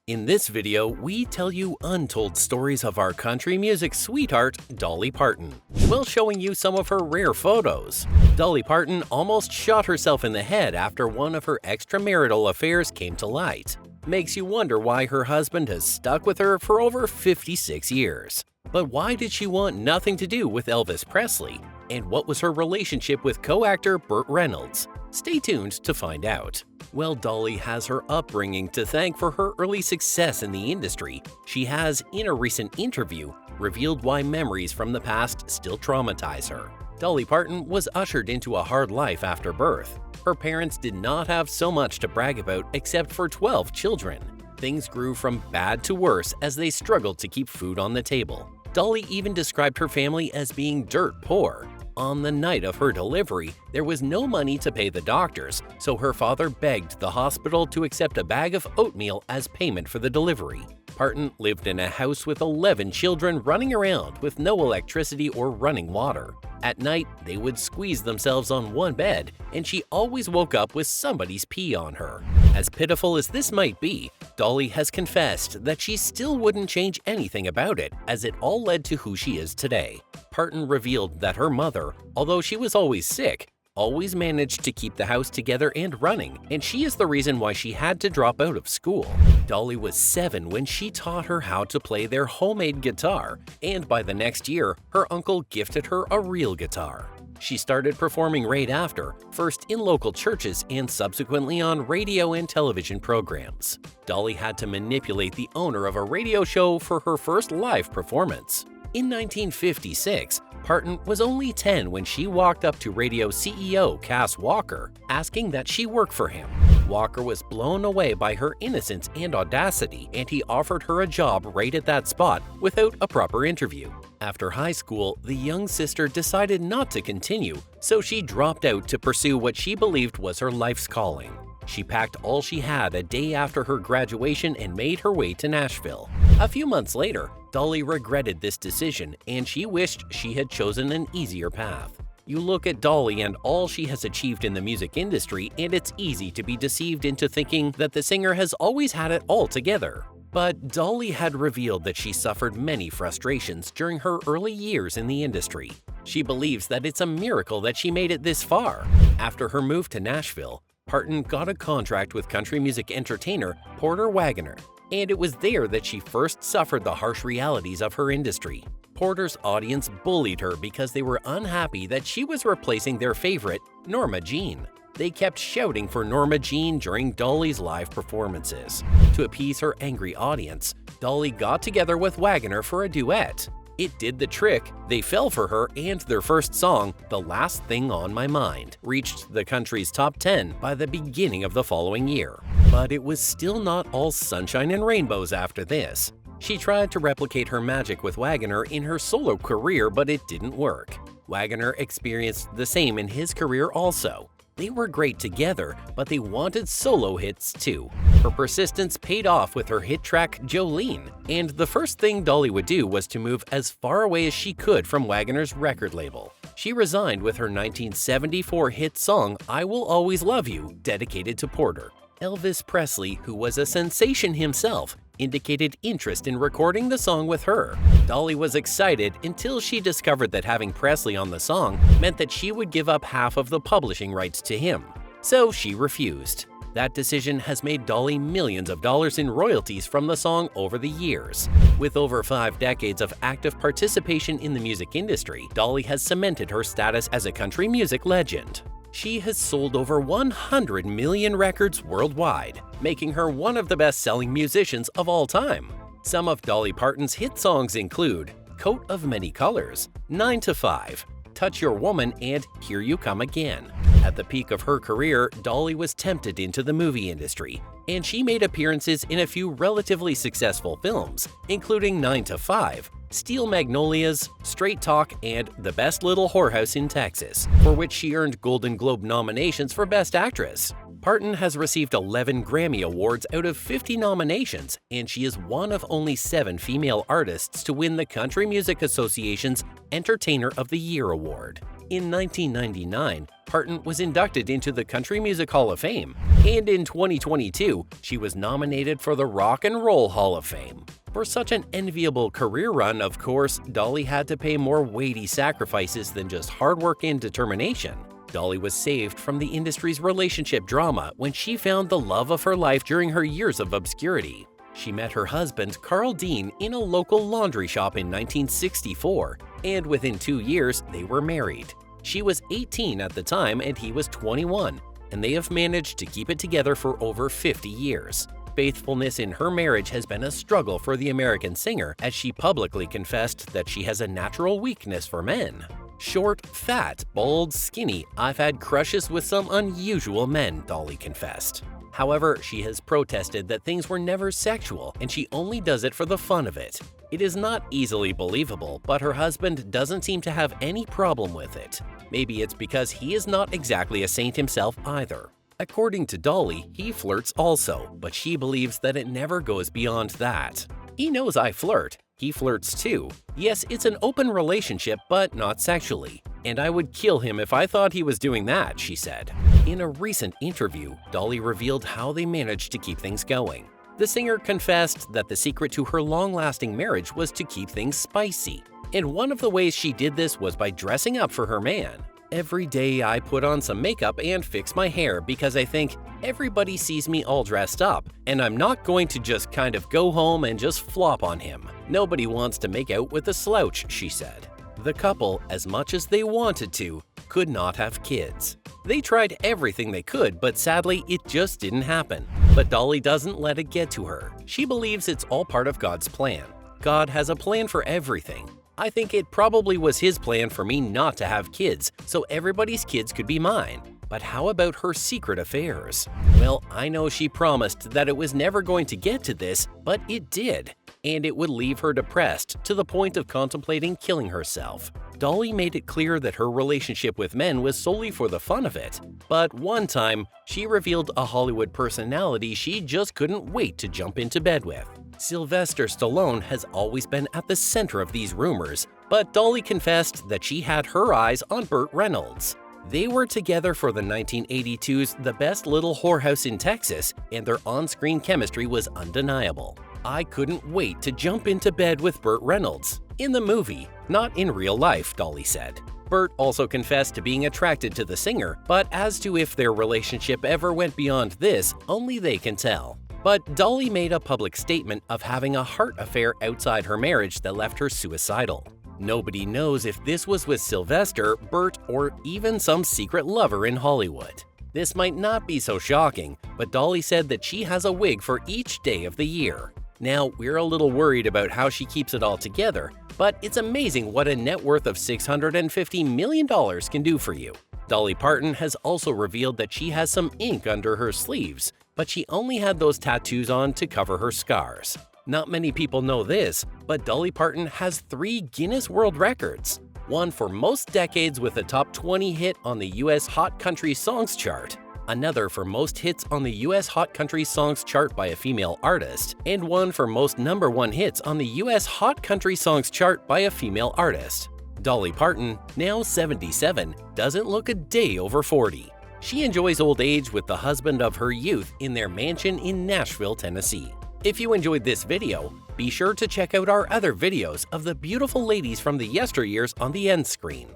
In this video, we tell you untold stories of our country music sweetheart, Dolly Parton, while showing you some of her rare photos. Dolly Parton almost shot herself in the head after one of her extramarital affairs came to light. Makes you wonder why her husband has stuck with her for over 56 years. But why did she want nothing to do with Elvis Presley? And what was her relationship with co-actor Burt Reynolds? Stay tuned to find out. Well, Dolly has her upbringing to thank for her early success in the industry. She has, in a recent interview, revealed why memories from the past still traumatize her. Dolly Parton was ushered into a hard life after birth. Her parents did not have so much to brag about except for 12 children. Things grew from bad to worse as they struggled to keep food on the table. Dolly even described her family as being dirt poor. On the night of her delivery, there was no money to pay the doctors, so her father begged the hospital to accept a bag of oatmeal as payment for the delivery. Parton lived in a house with 11 children running around with no electricity or running water. At night, they would squeeze themselves on one bed, and she always woke up with somebody's pee on her. As pitiful as this might be, Dolly has confessed that she still wouldn't change anything about it, as it all led to who she is today. Parton revealed that her mother, although she was always sick, always managed to keep the house together and running, and she is the reason why she had to drop out of school. Dolly was 7 when she taught her how to play their homemade guitar, and by the next year, her uncle gifted her a real guitar. She started performing right after, first in local churches and subsequently on radio and television programs. Dolly had to manipulate the owner of a radio show for her first live performance. In 1956, Parton was only 10 when she walked up to radio CEO Cass Walker, asking that she work for him. Walker was blown away by her innocence and audacity, and he offered her a job right at that spot without a proper interview. After high school, the young sister decided not to continue, so she dropped out to pursue what she believed was her life's calling. She packed all she had a day after her graduation and made her way to Nashville. A few months later, Dolly regretted this decision, and she wished she had chosen an easier path. You look at Dolly and all she has achieved in the music industry, and it's easy to be deceived into thinking that the singer has always had it all together. But Dolly had revealed that she suffered many frustrations during her early years in the industry. She believes that it's a miracle that she made it this far. After her move to Nashville, Parton got a contract with country music entertainer Porter Wagoner, and it was there that she first suffered the harsh realities of her industry. Porter's audience bullied her because they were unhappy that she was replacing their favorite, Norma Jean. They kept shouting for Norma Jean during Dolly's live performances. To appease her angry audience, Dolly got together with Wagoner for a duet. It did the trick, they fell for her, and their first song, The Last Thing on My Mind, reached the country's top 10 by the beginning of the following year. But it was still not all sunshine and rainbows after this. She tried to replicate her magic with Wagoner in her solo career, but it didn't work. Wagoner experienced the same in his career also. They were great together, but they wanted solo hits too. Her persistence paid off with her hit track Jolene, and the first thing Dolly would do was to move as far away as she could from Wagoner's record label. She resigned with her 1974 hit song I Will Always Love You, dedicated to Porter. Elvis Presley, who was a sensation himself, indicated interest in recording the song with her. Dolly was excited until she discovered that having Presley on the song meant that she would give up half of the publishing rights to him. So she refused. That decision has made Dolly millions of dollars in royalties from the song over the years. With over 5 decades of active participation in the music industry, Dolly has cemented her status as a country music legend. She has sold over 100 million records worldwide, making her one of the best-selling musicians of all time. Some of Dolly Parton's hit songs include Coat of Many Colors, 9 to 5, Touch Your Woman, and Here You Come Again. At the peak of her career, Dolly was tempted into the movie industry, and she made appearances in a few relatively successful films, including 9 to 5, Steel Magnolias, Straight Talk, and The Best Little Whorehouse in Texas, for which she earned Golden Globe nominations for Best Actress. Parton has received 11 Grammy Awards out of 50 nominations, and she is one of only 7 female artists to win the Country Music Association's Entertainer of the Year award. In 1999, Parton was inducted into the Country Music Hall of Fame, and in 2022, she was nominated for the Rock and Roll Hall of Fame. For such an enviable career run, of course, Dolly had to pay more weighty sacrifices than just hard work and determination. Dolly was saved from the industry's relationship drama when she found the love of her life during her years of obscurity. She met her husband, Carl Dean, in a local laundry shop in 1964, and within 2 years, they were married. She was 18 at the time and he was 21, and they have managed to keep it together for over 50 years. Faithfulness in her marriage has been a struggle for the American singer, as she publicly confessed that she has a natural weakness for men. Short, fat, bald, skinny, I've had crushes with some unusual men, Dolly confessed. However, she has protested that things were never sexual and she only does it for the fun of it. It is not easily believable, but her husband doesn't seem to have any problem with it. Maybe it's because he is not exactly a saint himself either. According to Dolly, he flirts also, but she believes that it never goes beyond that. He knows I flirt. He flirts too. Yes, it's an open relationship, but not sexually. And I would kill him if I thought he was doing that, she said. In a recent interview, Dolly revealed how they managed to keep things going. The singer confessed that the secret to her long-lasting marriage was to keep things spicy. And one of the ways she did this was by dressing up for her man. Every day I put on some makeup and fix my hair because I think everybody sees me all dressed up, and I'm not going to just kind of go home and just flop on him. Nobody wants to make out with a slouch, she said. The couple, as much as they wanted to, could not have kids. They tried everything they could, but sadly, it just didn't happen. But Dolly doesn't let it get to her. She believes it's all part of God's plan. God has a plan for everything. I think it probably was his plan for me not to have kids, so everybody's kids could be mine. But how about her secret affairs? Well, I know she promised that it was never going to get to this, but it did. And it would leave her depressed to the point of contemplating killing herself. Dolly made it clear that her relationship with men was solely for the fun of it. But one time, she revealed a Hollywood personality she just couldn't wait to jump into bed with. Sylvester Stallone has always been at the center of these rumors, but Dolly confessed that she had her eyes on Burt Reynolds. They were together for the 1982's The Best Little Whorehouse in Texas, and their on-screen chemistry was undeniable. I couldn't wait to jump into bed with Burt Reynolds. In the movie, not in real life, Dolly said. Burt also confessed to being attracted to the singer, but as to if their relationship ever went beyond this, only they can tell. But Dolly made a public statement of having a heart affair outside her marriage that left her suicidal. Nobody knows if this was with Sylvester, Burt, or even some secret lover in Hollywood. This might not be so shocking, but Dolly said that she has a wig for each day of the year. Now, we're a little worried about how she keeps it all together, but it's amazing what a net worth of $650 million can do for you. Dolly Parton has also revealed that she has some ink under her sleeves, but she only had those tattoos on to cover her scars. Not many people know this, but Dolly Parton has 3 Guinness World Records. One for most decades with a top 20 hit on the US Hot Country Songs chart, another for most hits on the US Hot Country Songs chart by a female artist, and one for most #1 hits on the US Hot Country Songs chart by a female artist. Dolly Parton, now 77, doesn't look a day over 40. She enjoys old age with the husband of her youth in their mansion in Nashville, Tennessee. If you enjoyed this video, be sure to check out our other videos of the beautiful ladies from the yesteryears on the end screen.